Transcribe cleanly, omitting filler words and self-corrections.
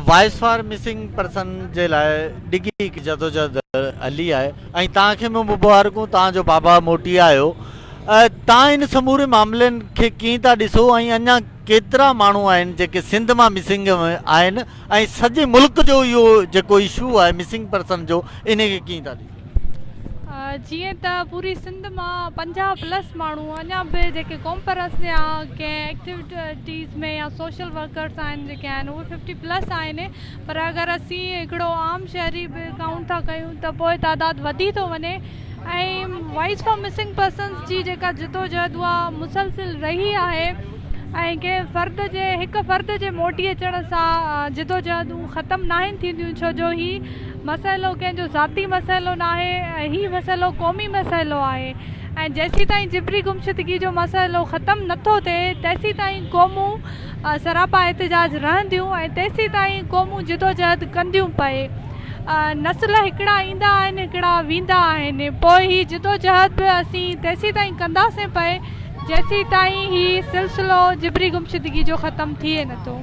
voice for missing person जे लाइ डिघी जदोजहद हली आहे ऐं तव्हांखे मुबारकूं तव्हांजो बाबा मोटी आयो तव्हां इन समूरे मामलनि खे कीअं था ॾिसो ऐं अञा केतिरा माण्हू आहिनि जेके सिंध मां मिसिंग आहिनि ऐं सॼे मुल्क जो इहो जेको इशू आहे मिसिंग पर्सन जो इनखे कीअं था ॾिसो जीअं त पूरी सिंध मां 50+ माण्हू अञा बि जेके कॉम्परस या कंहिं एक्टिविटीज़ में या सोशल वर्कर्स आहिनि जेके आहिनि उहे 50+ आहिनि पर अगरि असीं हिकिड़ो आम शहरी बि काउंट था कयूं त पोइ तादादु वधी थो वञे ऐं वॉइस फॉर मिसिंग पर्सन्स जी जेका जिदोजहद उहा मुसलसिल रही आहे ऐं कंहिं हिकु फ़र्द जे मोटी अचण सां जिदोजहदूं ख़तमु न आहिनि थींदियूं छो जो हीउ मसइलो कंहिंजो ज़ाती मसइलो न आहे हीउ मसइलो क़ौमी मसइलो आहे ऐं जेसीं ताईं जिबरी गुमशुदगी जो मसइलो ख़तमु नथो थिए तेसीं ताईं क़ौमूं सरापा एहतिजाज रहंदियूं ऐं तेसीं ताईं क़ौमूं जिदोजहद कंदियूं पए नस्ल हिकिड़ा ईंदा आहिनि हिकिड़ा वेंदा आहिनि पोइ हीअ जिदोजहद बि असीं तेसीं ताईं कंदासीं पए जेसीं ताईं हीउ सिलसिलो जिबरी गुमशुदगी जो ख़तमु थिए नथो